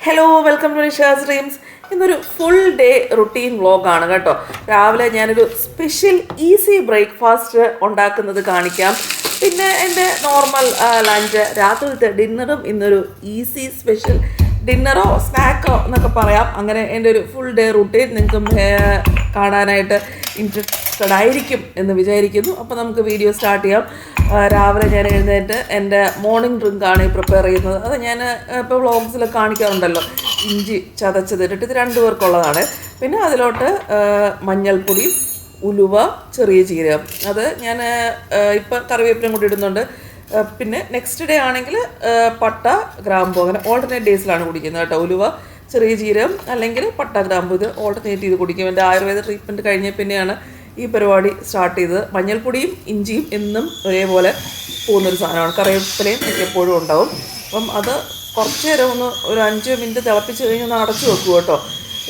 Hello welcome to Nisha's dreams. ഇന്നൊരു full day routine വ്ളോഗാണ് കേട്ടോ. രാവിലെ ഞാനൊരു സ്പെഷ്യൽ ഈസി ബ്രേക്ക്ഫാസ്റ്റ് ഉണ്ടാക്കുന്നത് കാണിക്കാം. പിന്നെ എൻ്റെ നോർമൽ ലഞ്ച്, രാത്രിയിലത്തെ ഡിന്നറും ഇന്നൊരു ഈസി സ്പെഷ്യൽ ഡിന്നറോ സ്നാക്കോ എന്നൊക്കെ പറയാം. അങ്ങനെ എൻ്റെ ഒരു ഫുൾ ഡേ റുട്ടീൻ നിങ്ങൾക്കും കാണാനായിട്ട് ഇൻട്രസ്റ്റഡ് ആയിരിക്കും എന്ന് വിചാരിക്കുന്നു. അപ്പോൾ നമുക്ക് വീഡിയോ സ്റ്റാർട്ട് ചെയ്യാം. രാവിലെ ഞാൻ എഴുന്നേറ്റ് എൻ്റെ മോർണിംഗ് ഡ്രിങ്കാണ് പ്രിപ്പയർ ചെയ്യുന്നത്. അത് ഞാൻ ഇപ്പോൾ വ്ളോഗ്സിലൊക്കെ കാണിക്കാറുണ്ടല്ലോ. ഇഞ്ചി ചതച്ചതിട്ട് ഇത് 2 പേർക്കുള്ളതാണ്. പിന്നെ അതിലോട്ട് മഞ്ഞൾപ്പൊടി, ഉലുവ, ചെറിയ ജീരകം, അത് ഞാൻ ഇപ്പം കറിവേപ്പിലും കൂടി ഇടുന്നുണ്ട്. പിന്നെ നെക്സ്റ്റ് ഡേ ആണെങ്കിൽ പട്ട, ഗ്രാമ്പു, അങ്ങനെ ഓൾട്ടർനേറ്റ് ഡേയ്സിലാണ് കുടിക്കുന്നത് കേട്ടോ. ഉലുവ, ചെറിയ ജീരകം അല്ലെങ്കിൽ പട്ട, ഗ്രാമ്പു, ഇത് ഓൾട്ടർനേറ്റ് ചെയ്ത് കുടിക്കും. എൻ്റെ ആയുർവേദ ട്രീറ്റ്മെൻറ്റ് കഴിഞ്ഞ പിന്നെയാണ് ഈ പരിപാടി സ്റ്റാർട്ട് ചെയ്തത്. മഞ്ഞൾപ്പൊടിയും ഇഞ്ചിയും എന്നും ഒരേപോലെ പോകുന്നൊരു സാധനമാണ്. കറിവേപ്പിലയും എനിക്ക് എപ്പോഴും ഉണ്ടാവും. അപ്പം അത് കുറച്ച് നേരം ഒരു 5 മിനിറ്റ് തിളപ്പിച്ച് കഴിഞ്ഞ് ഒന്ന് അടച്ചു വെക്കും കേട്ടോ.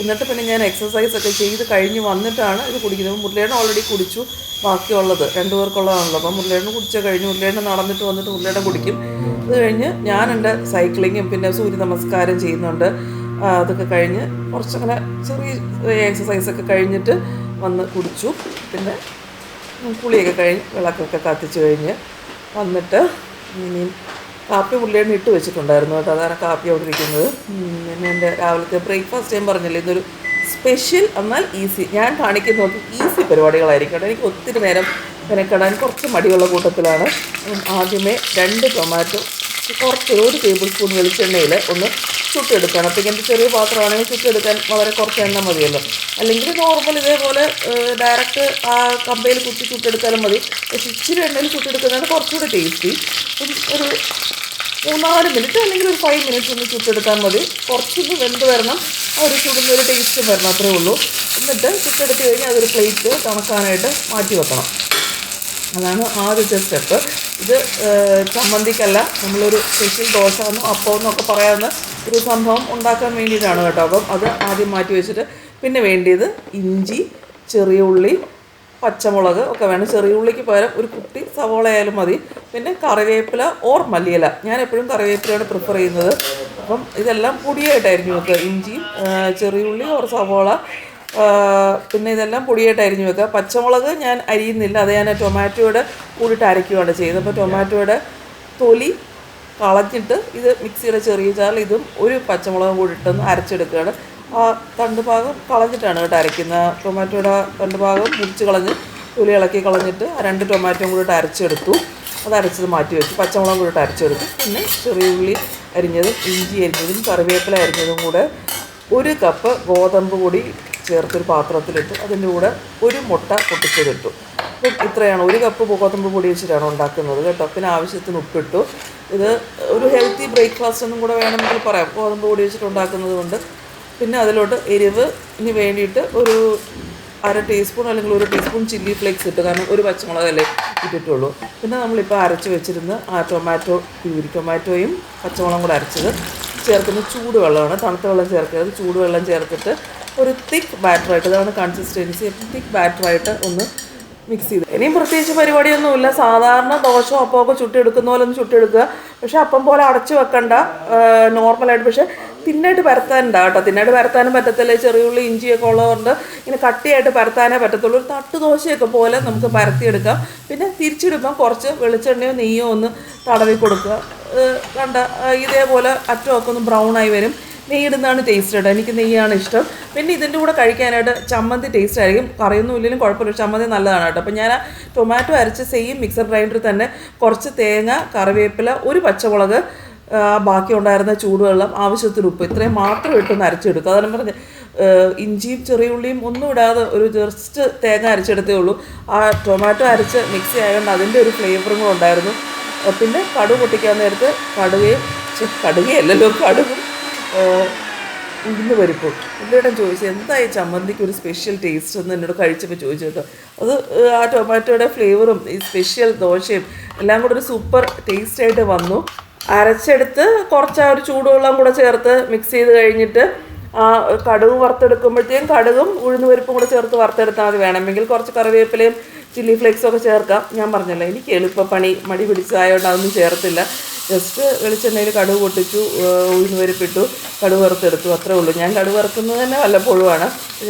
എന്നിട്ട് പിന്നെ ഞാൻ എക്സസൈസൊക്കെ ചെയ്ത് കഴിഞ്ഞ് വന്നിട്ടാണ് ഇത് കുടിക്കുന്നത്. മുരളിയേട്ടൻ ഓൾറെഡി കുടിച്ചു. ബാക്കിയുള്ളത് 2 പേർക്കുള്ളതാണല്ലോ. അപ്പം മുരളിയേട്ടൻ കുടിച്ച കഴിഞ്ഞ് മുരളിയേട്ടൻ നടന്നിട്ട് വന്നിട്ട് മുരളിയേട്ടൻ കുടിക്കും. അത് കഴിഞ്ഞ് ഞാൻ എൻ്റെ സൈക്ലിങ്ങും പിന്നെ സൂര്യ നമസ്കാരം ചെയ്യുന്നുണ്ട്. അതൊക്കെ കഴിഞ്ഞ് കുറച്ചങ്ങനെ ചെറിയ എക്സസൈസൊക്കെ കഴിഞ്ഞിട്ട് വന്ന് കുടിച്ചു. പിന്നെ കുളിയൊക്കെ കഴിഞ്ഞ് വിളക്കൊക്കെ കത്തിച്ച് കഴിഞ്ഞ് വന്നിട്ട് ഇനിയും കാപ്പി പുള്ളിയാണ് ഇട്ട് വെച്ചിട്ടുണ്ടായിരുന്നു കേട്ടോ. അതാണ് കാപ്പി അവിടെ ഇരിക്കുന്നത്. പിന്നെ എൻ്റെ രാവിലത്തെ ബ്രേക്ക്ഫാസ്റ്റ് ഞാൻ പറഞ്ഞില്ലേ, ഇതൊരു സ്പെഷ്യൽ എന്നാൽ ഈസി. ഞാൻ കാണിക്കുന്നത് ഈസി പരിപാടികളായിരിക്കും കേട്ടോ. എനിക്ക് ഒത്തിരി നേരം മെനക്കെടാൻ കുറച്ച് മടിയുള്ള കൂട്ടത്തിലാണ്. ആദ്യമേ 2 ടൊമാറ്റോ കുറച്ച് 1 ടേബിൾ സ്പൂൺ വെളിച്ചെണ്ണയിൽ ഒന്ന് ചുട്ടെടുക്കണം. അപ്പോൾ ഇങ്ങനത്തെ ചെറിയ പാത്രമാണെങ്കിൽ ചുട്ടെടുക്കാൻ വളരെ കുറച്ച് എണ്ണ മതിയല്ലോ. അല്ലെങ്കിൽ നോർമൽ ഇതേപോലെ ഡയറക്റ്റ് ആ കമ്പയിൽ കുത്തി ചുട്ടെടുത്താലും മതി. പക്ഷെ ഇച്ചിരി എണ്ണയിൽ ചുട്ടെടുക്കുന്നതാണ് കുറച്ചുകൂടെ ടേസ്റ്റി. ഒരു 3-4 മിനിറ്റ് അല്ലെങ്കിൽ ഒരു 5 മിനിറ്റ്സ് ഒന്ന് ചുട്ടെടുത്താൽ മതി. കുറച്ചൊന്ന് വെന്ത് വരണം, ആ ഒരു ചുടുന്നൊരു ടേസ്റ്റ് വരണം, അത്രേ ഉള്ളൂ. എന്നിട്ട് ചുട്ടെടുത്ത് കഴിഞ്ഞാൽ അതൊരു പ്ലേറ്റ് തണുക്കാനായിട്ട് മാറ്റി വെക്കണം. അതാണ് ആദ്യത്തെ സ്റ്റെപ്പ്. ഇത് ചമ്മന്തിക്കല്ല, നമ്മളൊരു സ്പെഷ്യൽ ദോശ എന്നോ അപ്പം എന്നൊക്കെ പറയാവുന്ന ഒരു സംഭവം ഉണ്ടാക്കാൻ വേണ്ടിയിട്ടാണ് കേട്ടോ. അപ്പം അത് ആദ്യം മാറ്റി വെച്ചിട്ട് പിന്നെ വേണ്ടിയത് ഇഞ്ചി, ചെറിയ ഉള്ളി, പച്ചമുളക് ഒക്കെ വേണം. ചെറിയ ഉള്ളിക്ക് പകരം ഒരു കുട്ടി സവോള ആയാലും മതി. പിന്നെ കറിവേപ്പില ഓർ മല്ലിയില, ഞാൻ എപ്പോഴും കറിവേപ്പിലയാണ് പ്രിഫർ ചെയ്യുന്നത്. അപ്പം ഇതെല്ലാം പൊടിയായിട്ടായിരിക്കും വെക്കുക. ഇഞ്ചിയും ചെറിയ ഉള്ളി ഓർ സവോള, പിന്നെ ഇതെല്ലാം പൊടിയായിട്ട് അരിഞ്ഞ് വെക്കുക. പച്ചമുളക് ഞാൻ അരിയുന്നില്ല, അത് ഞാൻ ടൊമാറ്റോയുടെ കൂടിയിട്ട് അരയ്ക്കുകയാണ് ചെയ്യുന്നത്. അപ്പോൾ ടൊമാറ്റോയുടെ തൊലി കളഞ്ഞിട്ട് ഇത് മിക്സിയുടെ ചെറിയ ജാറിൽ ഇതും ഒരു പച്ചമുളകും കൂടി ഇട്ടൊന്ന് അരച്ചെടുക്കുകയാണ്. ആ തണ്ട് ഭാഗം കളഞ്ഞിട്ടാണ് കേട്ടോ അരയ്ക്കുന്നത്. ടൊമാറ്റോയുടെ തണ്ട് ഭാഗം മുറിച്ച് കളഞ്ഞ് തൊലി ഇളക്കി കളഞ്ഞിട്ട് ആ 2 ടൊമാറ്റോയും കൂടിയിട്ട് അരച്ചെടുത്തു. അത് അരച്ചത് മാറ്റി വെച്ചു. പച്ചമുളകും കൂടിയിട്ട് അരച്ചെടുത്തു. പിന്നെ ചെറിയ ഉള്ളി അരിഞ്ഞതും ഇഞ്ചി അരിഞ്ഞതും കറിവേപ്പില അരിഞ്ഞതും കൂടെ 1 കപ്പ് ഗോതമ്പ് പൊടി ചേർത്തൊരു പാത്രത്തിലിട്ട് അതിൻ്റെ കൂടെ 1 മുട്ട പൊട്ടിച്ചതിട്ടു. അപ്പം ഇത്രയാണ്. 1 കപ്പ് ഗോതമ്പ് പൊടി വെച്ചിട്ടാണ് ഉണ്ടാക്കുന്നത് കേട്ടോ. പിന്നെ ആവശ്യത്തിന് ഉപ്പിട്ടു. ഇത് ഒരു ഹെൽത്തി ബ്രേക്ക്ഫാസ്റ്റ് എന്നും കൂടെ വേണമെങ്കിൽ പറയാം, ഗോതമ്പ് പൊടി വെച്ചിട്ട് ഉണ്ടാക്കുന്നത് കൊണ്ട്. പിന്നെ അതിലോട്ട് എരിവിന് വേണ്ടിയിട്ട് ഒരു 1/2 ടീസ്പൂൺ അല്ലെങ്കിൽ 1 ടീസ്പൂൺ ചില്ലി ഫ്ലേക്സ് ഇട്ടു. കാരണം 1 പച്ചമുളകല്ലേ ഇട്ടിട്ടുള്ളൂ. പിന്നെ നമ്മളിപ്പോൾ അരച്ച് വെച്ചിരുന്ന ആ ടൊമാറ്റോയും പച്ചമുളകും കൂടെ അരച്ചത് ചേർക്കുന്ന ചൂടുവെള്ളമാണ്. തണുത്ത വെള്ളം ചേർക്കരുത്, ചൂടുവെള്ളം ചേർത്തിട്ട് ഒരു തിക്ക് ബാറ്ററായിട്ട്, ഇതാണ് കൺസിസ്റ്റൻസി, തിക്ക് ബാറ്ററായിട്ട് ഒന്ന് മിക്സ് ചെയ്ത്. ഇനിയും പ്രത്യേകിച്ച് പരിപാടിയൊന്നുമില്ല. സാധാരണ ദോശ അപ്പമൊക്കെ ചുട്ടെടുക്കുന്ന പോലെ ഒന്ന് ചുട്ടെടുക്കുക. പക്ഷേ അപ്പം പോലെ അടച്ചു വെക്കണ്ട, നോർമലായിട്ട്. പക്ഷേ തിന്നായിട്ട് പരത്താനുണ്ട് കേട്ടോ. തിന്നായിട്ട് പരത്താനും പറ്റത്തില്ല, ചെറിയുള്ളി ഇഞ്ചിയൊക്കെ ഉള്ളതുകൊണ്ട് ഇങ്ങനെ കട്ടിയായിട്ട് പരത്താനേ പറ്റത്തുള്ളൂ. ഒരു തട്ട് ദോശയൊക്കെ പോലെ നമുക്ക് പരത്തിയെടുക്കാം. പിന്നെ തിരിച്ചിടുമ്പം കുറച്ച് വെളിച്ചെണ്ണയോ നെയ്യോ ഒന്ന് തടവി കൊടുക്കുക. കണ്ട ഇതേപോലെ അറ്റമൊക്കെ ഒന്ന് ബ്രൗൺ ആയി വരും. നെയ്യിടുന്നതാണ് ടേസ്റ്റ് കേട്ടോ. എനിക്ക് നെയ്യാണ് ഇഷ്ടം. പിന്നെ ഇതിൻ്റെ കൂടെ കഴിക്കാനായിട്ട് ചമ്മന്തി ടേസ്റ്റ് ആയിരിക്കും. കറിയൊന്നും ഇല്ലെങ്കിലും കുഴപ്പമില്ല, ചമ്മന്തി നല്ലതാണ് കേട്ടോ. അപ്പം ഞാൻ ആ ടൊമാറ്റോ അരച്ച് സെയിം മിക്സർ ഗ്രൈൻഡറിൽ തന്നെ കുറച്ച് തേങ്ങ, കറിവേപ്പില, 1 പച്ചമുളക്, ബാക്കി ഉണ്ടായിരുന്ന ചൂടുവെള്ളം, ആവശ്യത്തിന് ഉപ്പ്, ഇത്രയും മാത്രം ഇട്ടൊന്ന് അരച്ചെടുക്കുക. അതാണ് പറഞ്ഞത്. ഇഞ്ചിയും ചെറിയ ഉള്ളിയും ഒന്നും ഇടാതെ ഒരു ജസ്റ്റ് തേങ്ങ അരച്ചെടുത്തേ ഉള്ളൂ. ആ ടൊമാറ്റോ അരച്ച് മിക്സി ആയതുകൊണ്ട് അതിൻ്റെ ഒരു ഫ്ലേവറും കൂടെ ഉണ്ടായിരുന്നു. പിന്നെ കടുക് പൊട്ടിക്കാൻ നേരത്ത് കടുകയല്ലല്ലോ കടുകും ഉഴുന്ന് പരിപ്പും. പുള്ളിയോടൻ ചോദിച്ചു എന്തായി ചമ്മന്തിക്ക് ഒരു സ്പെഷ്യൽ ടേസ്റ്റ് എന്ന് എന്നോട് കഴിച്ചപ്പോൾ ചോദിച്ചു കേട്ടോ. അത് ആ ടൊമാറ്റോയുടെ ഫ്ലേവറും ഈ സ്പെഷ്യൽ ദോശയും എല്ലാം കൂടെ ഒരു സൂപ്പർ ടേസ്റ്റായിട്ട് വന്നു. അരച്ചെടുത്ത് കുറച്ച് ആ ഒരു ചൂടുവെള്ളം കൂടെ ചേർത്ത് മിക്സ് ചെയ്ത് കഴിഞ്ഞിട്ട് ആ കടുക് വറുത്തെടുക്കുമ്പോഴത്തേക്കും കടുകും ഉഴുന്ന് പരിപ്പും കൂടെ ചേർത്ത് വറുത്തെടുത്താൽ മതി. വേണമെങ്കിൽ കുറച്ച് കറിവേപ്പിലയും ചില്ലി ഫ്ലേക്സും ഒക്കെ ചേർക്കാം. ഞാൻ പറഞ്ഞല്ലോ എനിക്ക് എളുപ്പപ്പണി മടി പിടിച്ചതായതുകൊണ്ട് അതൊന്നും ചേർത്തില്ല. ജസ്റ്റ് വെളിച്ചെണ്ണയിൽ കടുക് പൊട്ടിച്ചു, ഉഴുന്ന് പരിപ്പിട്ടു, കടുക് വറുത്തെടുത്തു, അത്രേ ഉള്ളൂ. ഞാൻ കടുക് വറുക്കുന്നത് തന്നെ വല്ലപ്പോഴുമാണ്.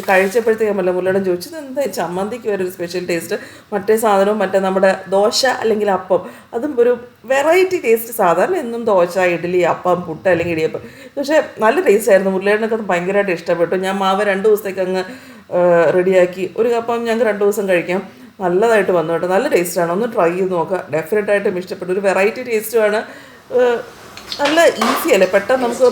കഴിച്ചപ്പോഴത്തേക്കും മുരളിയോടും ചോദിച്ചത് എന്താ ചമ്മന്തിക്ക് വരെ ഒരു സ്പെഷ്യൽ ടേസ്റ്റ്, മറ്റേ സാധനവും മറ്റേ നമ്മുടെ ദോശ അല്ലെങ്കിൽ അപ്പം അതും ഒരു വെറൈറ്റി ടേസ്റ്റ്. സാധാരണ എന്നും ദോശ, ഇഡ്ഡലി, അപ്പം, പുട്ട് അല്ലെങ്കിൽ ഇടിയപ്പം, പക്ഷേ നല്ല ടേസ്റ്റ് ആയിരുന്നു. മുരളിയോടൊക്കെ അത് ഭയങ്കരമായിട്ട് ഇഷ്ടപ്പെട്ടു. ഞാൻ മാവ് 2 ദിവസത്തേക്ക് അങ്ങ് റെഡിയാക്കി. ഒരു കപ്പം ഞങ്ങൾക്ക് 2 ദിവസം കഴിക്കാം. നല്ലതായിട്ട് വന്നു കേട്ടോ, നല്ല ടേസ്റ്റാണ്. ഒന്ന് ട്രൈ ചെയ്ത് നോക്കുക, ഡെഫിനറ്റായിട്ടും ഇഷ്ടപ്പെട്ടു. ഒരു വെറൈറ്റി ടേസ്റ്റുമാണ്. നല്ല ഈസി അല്ലേ, പെട്ടെന്ന് നമുക്ക്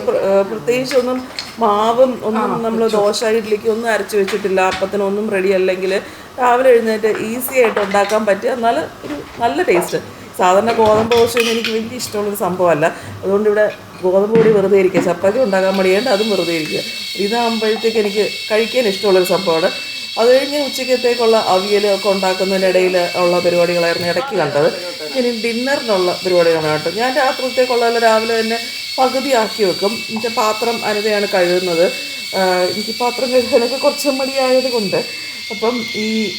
പ്രത്യേകിച്ച് ഒന്നും മാവും ഒന്നും നമ്മൾ ദോശ ഇഡ്ഡലിക്ക് ഒന്നും അരച്ച് വെച്ചിട്ടില്ല, അപ്പത്തിനൊന്നും റെഡി അല്ലെങ്കിൽ രാവിലെ എഴുന്നേറ്റ് ഈസി ആയിട്ട് ഉണ്ടാക്കാൻ പറ്റിയ എന്നാൽ ഒരു നല്ല ടേസ്റ്റ്. സാധാരണ ഗോതമ്പ് ദോശയൊന്നും എനിക്ക് വലിയ ഇഷ്ടമുള്ളൊരു സംഭവമല്ല. അതുകൊണ്ട് ഇവിടെ ഗോതമ്പ് പൊടി വെറുതെ ഇരിക്കുക, ചപ്പാത്തി ഉണ്ടാക്കാൻ മടിയാണ്ട് അതും വെറുതെ ഇരിക്കുക. ഇതാകുമ്പോഴത്തേക്ക് എനിക്ക് കഴിക്കാൻ ഇഷ്ടമുള്ളൊരു സംഭവമാണ്. അത് കഴിഞ്ഞ് ഉച്ചക്കത്തേക്കുള്ള അവിയലൊക്കെ ഉണ്ടാക്കുന്നതിൻ്റെ ഇടയിൽ ഉള്ള പരിപാടികളായിരുന്നു ഇടയ്ക്ക് കണ്ടത്. ഇനി ഡിന്നറിനുള്ള പരിപാടികളാണ് കേട്ടോ. ഞാൻ രാത്രിത്തേക്കുള്ളതെല്ലാം രാവിലെ തന്നെ പകുതിയാക്കി വെക്കും. എൻ്റെ പാത്രം അനിതയാണ് കഴുകുന്നത്. എനിക്ക് പാത്രം കഴുകാനൊക്കെ കുറച്ച് മടിയായത് കൊണ്ട്. അപ്പം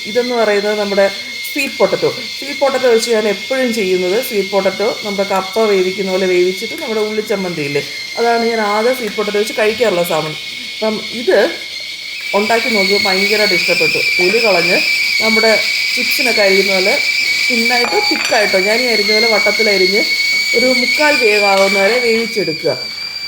ഇതെന്ന് പറയുന്നത് നമ്മുടെ സ്വീറ്റ് പൊട്ടറ്റോ വെച്ച് ഞാൻ എപ്പോഴും ചെയ്യുന്നത്. സ്വീറ്റ് പൊട്ടറ്റോ നമ്മുടെ കപ്പ വേവിക്കുന്ന പോലെ വേവിച്ചിട്ട് നമ്മുടെ ഉള്ളിച്ചമ്മന്തിയില്ലേ, അതാണ് ഞാൻ ആദ്യം സ്വീറ്റ് പൊട്ടറ്റോ വെച്ച് കഴിക്കാറുള്ള സാധനം. അപ്പം ഇത് ഉണ്ടാക്കി നോക്കിയപ്പോൾ ഭയങ്കരമായിട്ട് ഇഷ്ടപ്പെട്ടു. പുളി കളഞ്ഞ് നമ്മുടെ ചിപ്സിനൊക്കെ അരിയുന്ന പോലെ തിന്നായിട്ടോ തിക്കായിട്ടോ ഞാൻ ഈ അരിഞ്ഞ പോലെ വട്ടത്തിലരിഞ്ഞ് ഒരു 3/4 വേവാകുന്ന വരെ വേവിച്ചെടുക്കുക.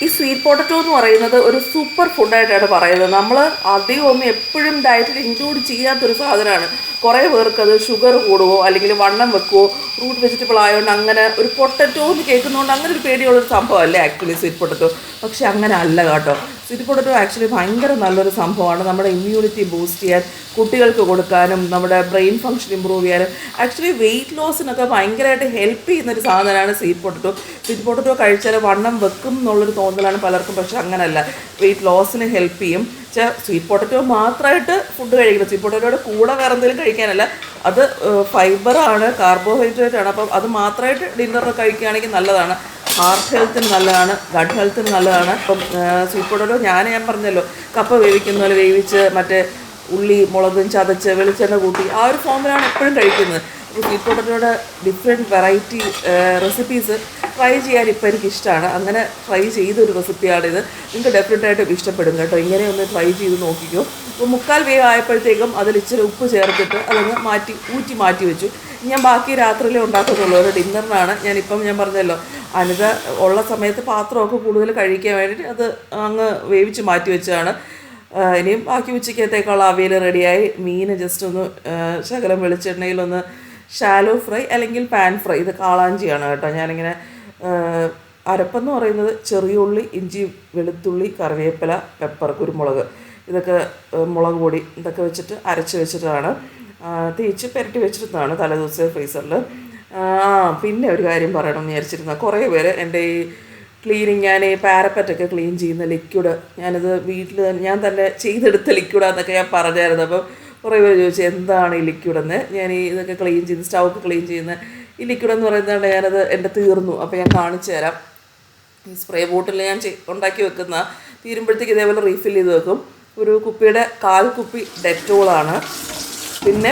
ഈ സ്വീറ്റ് പൊട്ടറ്റോ എന്ന് പറയുന്നത് ഒരു സൂപ്പർ ഫുഡായിട്ടാണ് പറയുന്നത്. നമ്മൾ അധികം ഒന്നും എപ്പോഴും ഡയറ്റിൽ ഇൻക്ലൂഡ് ചെയ്യാത്തൊരു സാധനമാണ്. കുറേ പേർക്ക് അത് ഷുഗർ കൂടുവോ അല്ലെങ്കിൽ വണ്ണം വെക്കുവോ, റൂട്ട് വെജിറ്റബിൾ ആയതുകൊണ്ട് അങ്ങനെ ഒരു പൊട്ടറ്റോ എന്ന് കേൾക്കുന്നതുകൊണ്ട് അങ്ങനെ ഒരു പേടിയുള്ളൊരു സംഭവമല്ലേ ആക്ച്വലി സ്വീറ്റ് പൊട്ടറ്റോ. പക്ഷെ അങ്ങനെ അല്ല കേട്ടോ. സ്വീറ്റ് പൊട്ടറ്റോ ആക്ച്വലി ഭയങ്കര നല്ലൊരു സംഭവമാണ്. നമ്മുടെ ഇമ്മ്യൂണിറ്റി ബൂസ്റ്റ് ചെയ്യാൻ, കുട്ടികൾക്ക് കൊടുക്കാനും, നമ്മുടെ ബ്രെയിൻ ഫംഗ്ഷൻ ഇമ്പ്രൂവ് ചെയ്യാനും, ആക്ച്വലി വെയിറ്റ് ലോസിനൊക്കെ ഭയങ്കരമായിട്ട് ഹെൽപ്പ് ചെയ്യുന്നൊരു സാധനമാണ് സ്വീറ്റ് പൊട്ടറ്റോ. സ്വീറ്റ് പൊട്ടറ്റോ കഴിച്ചാൽ വണ്ണം വെക്കും എന്നുള്ളൊരു തോന്നലാണ് പലർക്കും. പക്ഷെ അങ്ങനല്ല, വെയിറ്റ് ലോസിന് ഹെൽപ്പ് ചെയ്യും. സ്വീറ്റ് പൊട്ടറ്റോ മാത്രമായിട്ട് ഫുഡ് കഴിക്കണം, സ്വീറ്റ് പൊട്ടറ്റോയുടെ കൂടെ വേറെ എന്തെങ്കിലും കഴിക്കാനല്ല. അത് ഫൈബറാണ്, കാർബോഹൈഡ്രേറ്റ് ആണ്. അപ്പം അത് മാത്രമായിട്ട് ഡിന്നറിന് കഴിക്കുകയാണെങ്കിൽ നല്ലതാണ്. ഹാർട്ട് ഹെൽത്തിന് നല്ലതാണ്, ഗട്ട് ഹെൽത്തിന് നല്ലതാണ്. അപ്പം സ്വീറ്റ് പൊട്ടറ്റോ ഞാൻ പറഞ്ഞല്ലോ, കപ്പ വേവിക്കുന്ന പോലെ വേവിച്ച് മറ്റേ ഉള്ളി മുളകും ചതച്ച് വെളിച്ചെണ്ണ കൂട്ടി ആ ഒരു ഫോമിലാണ് എപ്പോഴും കഴിക്കുന്നത്. അപ്പോൾ സ്വീറ്റ് പൊട്ടറ്റോയുടെ ഡിഫറെൻറ്റ് വെറൈറ്റി റെസിപ്പീസ് ട്രൈ ചെയ്യാൻ ഇപ്പോൾ എനിക്കിഷ്ടമാണ്. അങ്ങനെ ട്രൈ ചെയ്തൊരു റെസിപ്പിയാണിത്. നിങ്ങൾക്ക് ഡെഫിനറ്റായിട്ടും ഇഷ്ടപ്പെടും കേട്ടോ. ഇങ്ങനെ ഒന്ന് ട്രൈ ചെയ്ത് നോക്കിക്കോ. അപ്പോൾ 3/4 വേവ് ആയപ്പോഴത്തേക്കും അതിൽ ഇച്ചിരി ഉപ്പ് ചേർത്തിട്ട് അതങ്ങ് മാറ്റി വെച്ചു. ഞാൻ ബാക്കി രാത്രിയിലേ ഉണ്ടാക്കത്തുള്ളൂ. ഒരു ഡിന്നറിനാണ്. ഞാൻ പറഞ്ഞല്ലോ, അനിത ഉള്ള സമയത്ത് പാത്രമൊക്കെ കൂടുതൽ കഴിക്കാൻ വേണ്ടിയിട്ട് അത് അങ്ങ് വേവിച്ച് മാറ്റി വെച്ചതാണ്. ഇനിയും ബാക്കി ഉച്ചക്കത്തേക്കുള്ള അവിയൽ റെഡിയായി. മീൻ ജസ്റ്റ് ഒന്ന് ശകലം വെളിച്ചെണ്ണയിലൊന്ന് ഷാലോ ഫ്രൈ അല്ലെങ്കിൽ പാൻ ഫ്രൈ. ഇത് കാളാഞ്ചിയാണ് കേട്ടോ. ഞാനിങ്ങനെ അരപ്പെന്ന് പറയുന്നത് ചെറിയ ഉള്ളി, ഇഞ്ചി, വെളുത്തുള്ളി, കറിവേപ്പില, പെപ്പർ, കുരുമുളക്, ഇതൊക്കെ മുളക് പൊടി ഇതൊക്കെ വെച്ചിട്ട് അരച്ച് വെച്ചിട്ടാണ് തേച്ച് പുരട്ടി വെച്ചിരുന്നതാണ് തലേദിവസം ഫ്രീസറിൽ. പിന്നെ ഒരു കാര്യം പറയണമെന്ന് വിചാരിച്ചിരുന്ന, കുറേ പേര് എൻ്റെ ഈ ക്ലീനിങ്, ഞാൻ ഈ പാരപ്പറ്റൊക്കെ ക്ലീൻ ചെയ്യുന്ന ലിക്വിഡ്, ഞാനത് വീട്ടിൽ ഞാൻ തന്നെ ചെയ്തെടുത്ത ലിക്വിഡാന്നൊക്കെ ഞാൻ പറഞ്ഞായിരുന്നു. അപ്പം കുറേ പേര് ചോദിച്ചു എന്താണ് ഈ ലിക്വിഡെന്ന്. ഞാൻ ഇതൊക്കെ ക്ലീൻ ചെയ്യുന്ന, സ്റ്റൗക്ക് ക്ലീൻ ചെയ്യുന്ന ഈ ലിക്വിഡെന്ന് പറയുന്നതാണ്. ഞാനത് എൻ്റെ തീർന്നു. അപ്പോൾ ഞാൻ കാണിച്ചു തരാം. ഈ സ്പ്രേ ബോട്ടിൽ ഞാൻ ഉണ്ടാക്കി വെക്കുന്ന തീരുമ്പോഴത്തേക്ക് ഇതേപോലെ റീഫിൽ ചെയ്ത് വെക്കും. ഒരു കുപ്പിയുടെ 1/4 കുപ്പി ഡെറ്റോളാണ്. പിന്നെ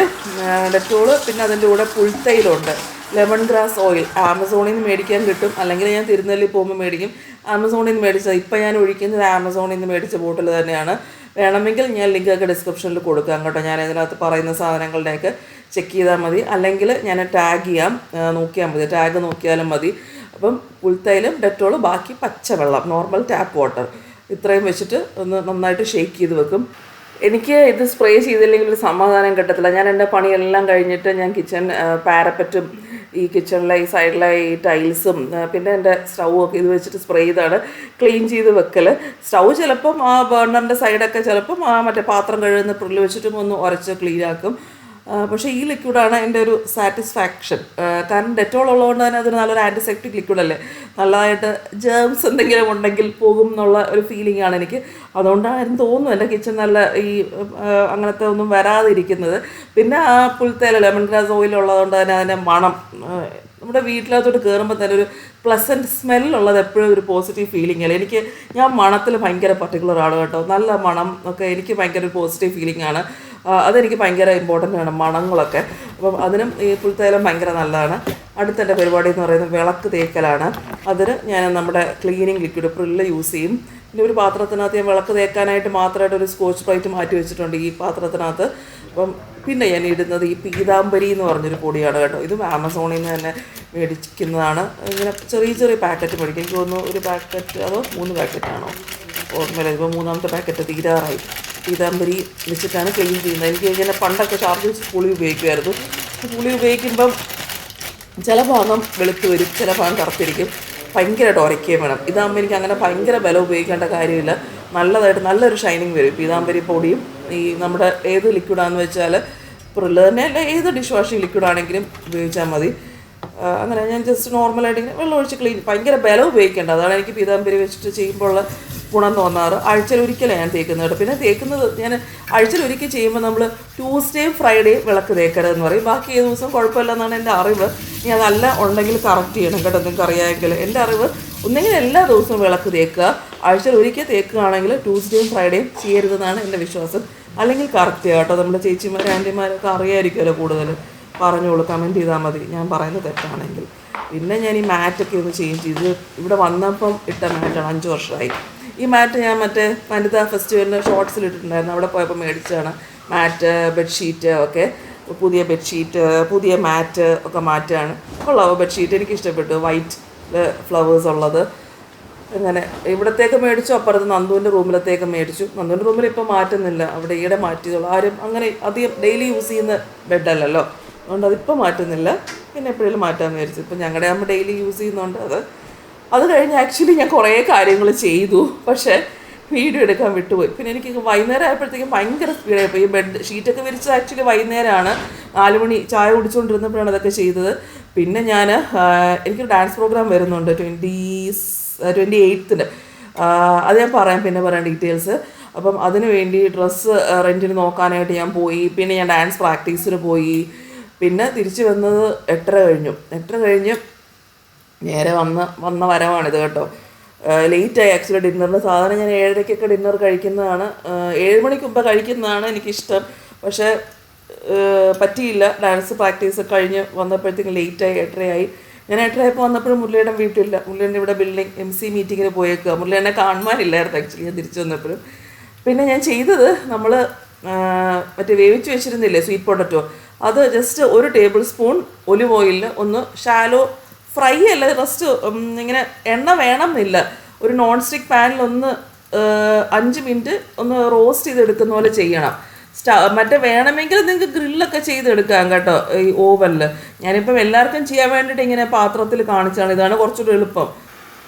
ഡെറ്റോള്, പിന്നെ അതിൻ്റെ കൂടെ പുൽത്തൈലുണ്ട്, ലെമൺ ഗ്രാസ് ഓയിൽ ആമസോണിൽ നിന്ന് മേടിക്കാൻ കിട്ടും, അല്ലെങ്കിൽ ഞാൻ തിരുനെല്ലി പോകുമ്പോൾ മേടിക്കും. ആമസോണിൽ നിന്ന് മേടിച്ചത് ഇപ്പം ഞാൻ ഒഴിക്കുന്നത് ആമസോണിൽ നിന്ന് മേടിച്ച ബോട്ടിൽ തന്നെയാണ്. വേണമെങ്കിൽ ഞാൻ ലിങ്കൊക്കെ ഡിസ്ക്രിപ്ഷനിൽ കൊടുക്കാം കേട്ടോ. ഞാൻ ഇതിനകത്ത് പറയുന്ന സാധനങ്ങളുടെയൊക്കെ ചെക്ക് ചെയ്താൽ മതി, അല്ലെങ്കിൽ ഞാൻ ടാഗ് ചെയ്യാം, നോക്കിയാൽ മതി, ടാഗ് നോക്കിയാലും മതി. അപ്പം പുൽത്തൈലും ഡെറ്റോളും, ബാക്കി പച്ചവെള്ളം, നോർമൽ ടാപ്പ് വാട്ടർ, ഇത്രയും വെച്ചിട്ട് ഒന്ന് നന്നായിട്ട് ഷേക്ക് ചെയ്ത് വെക്കും. എനിക്ക് ഇത് സ്പ്രേ ചെയ്തില്ലെങ്കിൽ ഒരു സമാധാനം കിട്ടത്തില്ല. ഞാൻ എൻ്റെ പണിയെല്ലാം കഴിഞ്ഞിട്ട് ഞാൻ കിച്ചൺ പാരപ്പറ്റും ഈ കിച്ചണിലെ ഈ സൈഡിലെ ഈ ടൈൽസും പിന്നെ എൻ്റെ സ്റ്റൗവൊക്കെ ഇത് വെച്ചിട്ട് സ്പ്രേ ചെയ്താണ് ക്ലീൻ ചെയ്ത് വെക്കൽ. സ്റ്റൗ ചിലപ്പം ആ ബർണറിൻ്റെ സൈഡൊക്കെ ചിലപ്പം ആ മറ്റേ പാത്രം കഴുകുന്ന പ്രില്ല് വെച്ചിട്ടും ഒന്ന് ഉരച്ച് ക്ലീൻ ആക്കും. പക്ഷേ ഈ ലിക്വിഡാണ് എൻ്റെ ഒരു സാറ്റിസ്ഫാക്ഷൻ. കാരണം ഡെറ്റോൾ ഉള്ളതുകൊണ്ട് തന്നെ അതൊരു നല്ലൊരു ആൻറ്റിസെപ്റ്റിക് ലിക്വിഡല്ലേ, നല്ലതായിട്ട് ജേംസ് എന്തെങ്കിലും ഉണ്ടെങ്കിൽ പോകും എന്നുള്ള ഒരു ഫീലിംഗ് ആണ് എനിക്ക്. അതുകൊണ്ടായിരുന്നു തോന്നുന്നു എൻ്റെ കിച്ചൺ നല്ല ഈ അങ്ങനത്തെ ഒന്നും വരാതിരിക്കുന്നത്. പിന്നെ ആ പുൽത്തേല ലെമൺ ഗ്രാസ് ഓയിൽ ഉള്ളതുകൊണ്ട് തന്നെ അതിൻ്റെ മണം നമ്മുടെ വീട്ടിലകത്തോട്ട് കയറുമ്പോൾ തന്നെ ഒരു പ്ലസൻറ്റ് സ്മെല്ലുള്ളത് എപ്പോഴും ഒരു പോസിറ്റീവ് ഫീലിംഗ് അല്ലേ. ഞാൻ മണത്തിൽ ഭയങ്കര പർട്ടിക്കുലർ ആണ് കേട്ടോ. നല്ല മണം ഒക്കെ എനിക്ക് ഭയങ്കര ഒരു പോസിറ്റീവ് ഫീലിംഗ് ആണ്. അതെനിക്ക് ഭയങ്കര ഇമ്പോർട്ടൻ്റ് ആണ്, മണങ്ങളൊക്കെ. അപ്പം അതിനും ഈ പുൽത്തൈലം ഭയങ്കര നല്ലതാണ്. അടുത്തെൻ്റെ പരിപാടി എന്ന് പറയുന്നത് വിളക്ക് തേക്കലാണ്. അതിന് ഞാൻ നമ്മുടെ ക്ലീനിങ് ലിക്വിഡ് പ്രില്ല് യൂസ് ചെയ്യും. പിന്നെ ഒരു പാത്രത്തിനകത്ത് ഞാൻ വിളക്ക് തേക്കാനായിട്ട് മാത്രമായിട്ട് ഒരു സ്കോച്ച് ബ്രൈറ്റ് മാറ്റി വെച്ചിട്ടുണ്ട് ഈ പാത്രത്തിനകത്ത്. അപ്പം പിന്നെ ഞാൻ ഇടുന്നത് ഈ പീതാംബരി എന്ന് പറഞ്ഞൊരു പൊടിയാണ് കേട്ടോ. ഇതും ആമസോണിൽ നിന്ന് തന്നെ മേടിക്കുന്നതാണ്. ഇങ്ങനെ ചെറിയ ചെറിയ പാക്കറ്റ് മേടിക്കും. എനിക്ക് തോന്നുന്നു ഒരു പാക്കറ്റ് അതോ 3 പാക്കറ്റാണോ ഓർമ്മയില്ല. ഇപ്പോൾ 3ാമത്തെ പാക്കറ്റ് തീരാറായി. പീതാംബരി വെച്ചിട്ടാണ് ക്ലീൻ ചെയ്യുന്നത്. എനിക്ക് ഇങ്ങനെ പണ്ടൊക്കെ ഷാർപ്പ് വെച്ച് പുളി ഉപയോഗിക്കുമായിരുന്നു. പുളി ഉപയോഗിക്കുമ്പം ചില ഭാഗം വെളുത്ത് വരും, ചില ഭാഗം കറുത്തിരിക്കും. ഭയങ്കരമായിട്ട് ഉരയ്ക്കുകയും വേണം. ഇതാകുമ്പോൾ എനിക്ക് അങ്ങനെ ഭയങ്കര ബലം ഉപയോഗിക്കേണ്ട കാര്യമില്ല. നല്ലതായിട്ട് നല്ലൊരു ഷൈനിങ് വരും. പീതാംബരി പൊടിയും ഈ നമ്മുടെ ഏത് ലിക്വിഡാണെന്ന് വെച്ചാൽ പ്രില്ല് തന്നെ അല്ല, ഏത് ഡിഷ് വാഷിംഗ് ലിക്വിഡാണെങ്കിലും ഉപയോഗിച്ചാൽ മതി. അങ്ങനെ ഞാൻ ജസ്റ്റ് നോർമലായിട്ട് ഇങ്ങനെ വെള്ളം ഒഴിച്ച് ക്ലീൻ, ഭയങ്കര ബലം ഉപയോഗിക്കേണ്ട. അതാണ് എനിക്ക് പീതാംബരി വെച്ചിട്ട് ചെയ്യുമ്പോൾ ഗുണം തോന്നാറ്. ആഴ്ചയിൽ ഒരിക്കലാണ് ഞാൻ തേക്കുന്നത് കേട്ടോ. പിന്നെ തേക്കുന്നത് ഞാൻ ആഴ്ചയിൽ ഒരിക്കൽ ചെയ്യുമ്പോൾ നമ്മൾ ട്യൂസ്ഡേയും ഫ്രൈഡേയും വിളക്ക് തേക്കരുതെന്ന് പറയും. ബാക്കി ഏത് ദിവസം കുഴപ്പമില്ലെന്നാണ് എൻ്റെ അറിവ്. ഇനി അതല്ല ഉണ്ടെങ്കിൽ കറക്റ്റ് ചെയ്യണം കേട്ടോ, നിങ്ങൾക്ക് അറിയാമെങ്കിൽ. എൻ്റെ അറിവ് ഒന്നെങ്കിൽ എല്ലാ ദിവസവും വിളക്ക് തേക്കുക, ആഴ്ചയിൽ ഒരിക്കൽ തേക്കുകയാണെങ്കിൽ ട്യൂസ്ഡേയും ഫ്രൈഡേയും ചെയ്യരുതെന്നാണ് എൻ്റെ വിശ്വാസം. അല്ലെങ്കിൽ കറക്റ്റ് ചെയ്യുക കേട്ടോ. നമ്മുടെ ചേച്ചിമാർ ആൻറ്റിമാരൊക്കെ അറിയാമായിരിക്കുമല്ലോ, കൂടുതൽ പറഞ്ഞോളൂ, കമൻറ്റ് ചെയ്താൽ മതി ഞാൻ പറയുന്നത് തെറ്റാണെങ്കിൽ. പിന്നെ ഞാൻ ഈ മാറ്റൊക്കെ ഒന്ന് ചേഞ്ച് ചെയ്ത് ഇവിടെ വന്നപ്പം ഇട്ട മാറ്റാണ്, 5 വർഷമായി. ഈ മാറ്റ് ഞാൻ മറ്റേ വനിതാ ഫെസ്റ്റിവലിന് ഷോർട്സിൽ ഇട്ടിട്ടുണ്ടായിരുന്നു, അവിടെ പോയപ്പോൾ മേടിച്ചതാണ്. മാറ്റ് ബെഡ്ഷീറ്റ് ഒക്കെ, പുതിയ ബെഡ്ഷീറ്റ്, പുതിയ മാറ്റ് ഒക്കെ മാറ്റാണ്. കൊള്ളാവോ ബെഡ്ഷീറ്റ്? എനിക്ക് ഇഷ്ടപ്പെട്ടു, വൈറ്റ് ഫ്ലവേഴ്സ് ഉള്ളത്. അങ്ങനെ ഇവിടത്തേക്ക് മേടിച്ചു, അപ്പുറത്ത് നന്ദുവിൻ്റെ റൂമിലത്തേക്ക് മേടിച്ചു. നന്ദുവിൻ്റെ റൂമിൽ ഇപ്പോൾ മാറ്റുന്നില്ല, അവിടെ ഈടെ മാറ്റിയതുള്ളൂ. ആരും അങ്ങനെ അധികം ഡെയിലി യൂസ് ചെയ്യുന്ന ബെഡല്ലല്ലോ, അതുകൊണ്ട് അതിപ്പോൾ മാറ്റുന്നില്ല. പിന്നെ എപ്പോഴേലും മാറ്റാമെന്ന് വിചാരിച്ചു. ഇപ്പം ഞങ്ങളുടെ ആകുമ്പോൾ ഡെയിലി യൂസ് ചെയ്യുന്നുണ്ട്. അത് കഴിഞ്ഞ് ആക്ച്വലി ഞാൻ കുറേ കാര്യങ്ങൾ ചെയ്തു, പക്ഷേ വീഡിയോ എടുക്കാൻ വിട്ടുപോയി. പിന്നെ എനിക്ക് വൈകുന്നേരം ആയപ്പോഴത്തേക്കും ഭയങ്കര സ്പീഡായിപ്പോയി. ഈ ബെഡ് ഷീറ്റൊക്കെ വിരിച്ചത് ആക്ച്വലി വൈകുന്നേരമാണ്, 4 മണി ചായ കുടിച്ചുകൊണ്ടിരുന്നപ്പോഴാണ് അതൊക്കെ ചെയ്തത്. പിന്നെ ഞാൻ എനിക്കൊരു ഡാൻസ് പ്രോഗ്രാം വരുന്നുണ്ട് 28-ന്. അത് ഞാൻ പിന്നെ പറയാം ഡീറ്റെയിൽസ്. അപ്പം അതിന് വേണ്ടി ഡ്രസ്സ് റെൻറ്റിന് നോക്കാനായിട്ട് ഞാൻ പോയി. പിന്നെ ഞാൻ ഡാൻസ് പ്രാക്ടീസിന് പോയി. പിന്നെ തിരിച്ച് വന്നത് 8:30 കഴിഞ്ഞ് നേരെ വന്ന വരവാണിത് കേട്ടോ. ലേറ്റായി ആക്ച്വലി ഡിന്നറിന്. സാധാരണ ഞാൻ 7:30-ക്കൊക്കെ ഡിന്നർ കഴിക്കുന്നതാണ്, 7 മണിക്ക് മുമ്പ് കഴിക്കുന്നതാണ് എനിക്കിഷ്ടം. പക്ഷേ പറ്റിയില്ല. ഡാൻസ് പ്രാക്ടീസ് കഴിഞ്ഞ് വന്നപ്പോഴത്തേക്കും ലേറ്റായി, 8:30 ഞാൻ 8:30 വന്നപ്പോഴും മുരളിയുടെ വീട്ടിലില്ല. മുരളിയുടെ ഇവിടെ ബിൽഡിംഗ് MC മീറ്റിങ്ങിന് പോയേക്കുക. മുരളിയെ കാണുവാനില്ലായിരുന്നു ആക്ച്വലി ഞാൻ തിരിച്ചു വന്നപ്പോഴും. പിന്നെ ഞാൻ ചെയ്തത്, നമ്മൾ മറ്റേ വേവിച്ച് വെച്ചിരുന്നില്ലേ സ്വീറ്റ് പൊട്ടറ്റോ, അത് ജസ്റ്റ് 1 ടേബിൾ സ്പൂൺ ഒലിവ് ഓയിലിൽ ഒന്ന് ഷാലോ ഫ്രൈ അല്ല, ജസ്റ്റ് ഇങ്ങനെ എണ്ണ വേണമെന്നില്ല, ഒരു നോൺ സ്റ്റിക്ക് പാനിൽ ഒന്ന് 5 മിനിറ്റ് ഒന്ന് റോസ്റ്റ് ചെയ്തെടുക്കുന്ന പോലെ ചെയ്യണം. മറ്റേ വേണമെങ്കിൽ നിങ്ങൾക്ക് ഗ്രില്ലൊക്കെ ചെയ്തെടുക്കാം കേട്ടോ ഈ ഓവനിൽ. ഞാനിപ്പം എല്ലാവർക്കും ചെയ്യാൻ വേണ്ടിയിട്ട് ഇങ്ങനെ പാത്രത്തിൽ കാണിച്ചാണ്, ഇതാണ് കുറച്ചുകൂടി എളുപ്പം.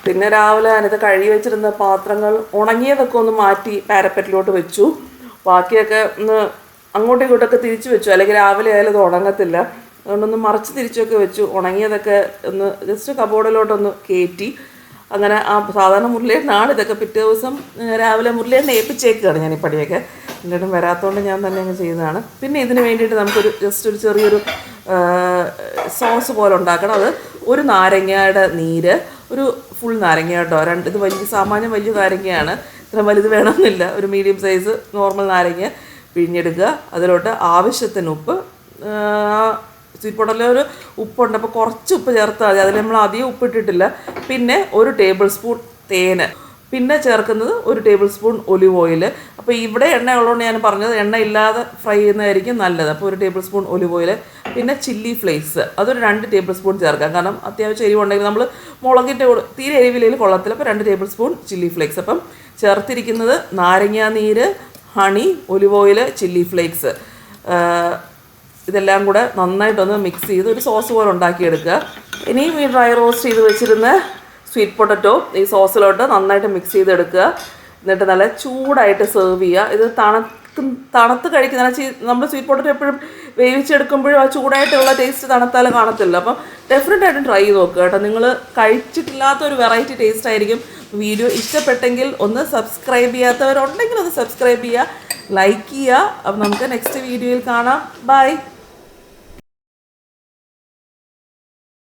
പിന്നെ രാവിലെ അതിനകത്ത് കഴുകി വെച്ചിരുന്ന പാത്രങ്ങൾ ഉണങ്ങിയതൊക്കെ ഒന്ന് മാറ്റി പാരപ്പറ്റിലോട്ട് വെച്ചു. ബാക്കിയൊക്കെ ഒന്ന് അങ്ങോട്ടും ഇങ്ങോട്ടൊക്കെ തിരിച്ചു വെച്ചു, അല്ലെങ്കിൽ രാവിലെ ആയാലും അത് ഉണങ്ങത്തില്ല. അതുകൊണ്ടൊന്ന് മറിച്ച് തിരിച്ചൊക്കെ വെച്ചു. ഉണങ്ങിയതൊക്കെ ഒന്ന് ജസ്റ്റ് കബോർഡിലോട്ടൊന്ന് കയറ്റി. അങ്ങനെ ആ സാധാരണ മുരളിയേട്ടനാണ് ഇതൊക്കെ. പിറ്റേ ദിവസം രാവിലെ മുരളിയേട്ടനെ ഏൽപ്പിച്ചേക്കുകയാണ് ഞാൻ ഈ പടിയൊക്കെ. മുരളിയേട്ടൻ വരാത്തതുകൊണ്ട് ഞാൻ തന്നെ അങ്ങ് ചെയ്തതാണ്. പിന്നെ ഇതിന് വേണ്ടിയിട്ട് നമുക്കൊരു ജസ്റ്റ് ഒരു ചെറിയൊരു സോസ് പോലെ ഉണ്ടാക്കണം. അത് 1 നാരങ്ങയുടെ നീര്, ഒരു ഫുൾ നാരങ്ങ കേട്ടോ. ഇത് സാമാന്യം വലിയ നാരങ്ങയാണ്, ഇത്ര വലുത് വേണമെന്നില്ല. ഒരു മീഡിയം സൈസ് നോർമൽ നാരങ്ങ പിഴിഞ്ഞെടുക്കുക. അതിലോട്ട് ആവശ്യത്തിന് ഉപ്പ്, സ്വീറ്റ് പൊട്ടറ്റോ ഒരു ഉപ്പുണ്ട്, അപ്പോൾ കുറച്ച് ഉപ്പ് ചേർത്താൽ മതി. അതിൽ നമ്മൾ അധികം ഉപ്പിട്ടിട്ടില്ല. പിന്നെ 1 ടേബിൾ സ്പൂൺ തേന്, പിന്നെ ചേർക്കുന്നത് 1 ടേബിൾ സ്പൂൺ ഒലിവ് ഓയിൽ. അപ്പോൾ ഇവിടെ എണ്ണ ഉള്ളതുകൊണ്ട് ഞാൻ പറഞ്ഞത് എണ്ണ ഇല്ലാതെ ഫ്രൈ ചെയ്യുന്നതായിരിക്കും നല്ലത്. അപ്പോൾ 1 ടേബിൾ സ്പൂൺ ഒലിവ് ഓയിൽ. പിന്നെ ചില്ലി ഫ്ലേക്സ് അതൊരു 2 ടേബിൾ സ്പൂൺ ചേർക്കാം, കാരണം അത്യാവശ്യം എരിവുണ്ടെങ്കിൽ നമ്മൾ മുളകിൻ്റെ തീരെ എരിവില്ലെങ്കിൽ കൊള്ളത്തില്ല. അപ്പോൾ 2 ടേബിൾ സ്പൂൺ ചില്ലി ഫ്ലേക്സ്. അപ്പം ചേർത്തിരിക്കുന്നത് നാരങ്ങാ നീര്, honey, olive oil, chilli flakes. ഇതെല്ലാം കൂടെ നന്നായിട്ടൊന്ന് മിക്സ് ചെയ്ത് ഒരു സോസ് പോലെ ഉണ്ടാക്കിയെടുക്കുക. ഇനിയും ഈ ഡ്രൈ റോസ്റ്റ് ചെയ്ത് വെച്ചിരുന്ന സ്വീറ്റ് പൊട്ടറ്റോ ഈ സോസിലോട്ട് നന്നായിട്ട് മിക്സ് ചെയ്തെടുക്കുക. എന്നിട്ട് നല്ല ചൂടായിട്ട് സെർവ് ചെയ്യുക. ഇത് തണുത്ത് കഴിക്കുന്ന, നമ്മൾ സ്വീറ്റ് പൊട്ടറ്റോ എപ്പോഴും വേവിച്ചെടുക്കുമ്പോഴും ആ ചൂടായിട്ടുള്ള ടേസ്റ്റ് തണുത്താലും കാണത്തില്ല. അപ്പം ഡെഫിനറ്റായിട്ടും ട്രൈ ചെയ്ത് നോക്കുക കേട്ടോ. നിങ്ങൾ കഴിച്ചിട്ടില്ലാത്തൊരു വെറൈറ്റി ടേസ്റ്റ് ആയിരിക്കും. വീഡിയോ ഇഷ്ടപ്പെട്ടെങ്കിൽ ഒന്ന് സബ്സ്ക്രൈബ് ചെയ്യാത്തവരുണ്ടെങ്കിൽ ഒന്ന് സബ്സ്ക്രൈബ് ചെയ്യുക, ലൈക്ക് ചെയ്യുക. അപ്പം നമുക്ക് നെക്സ്റ്റ് വീഡിയോയിൽ കാണാം. ബൈ.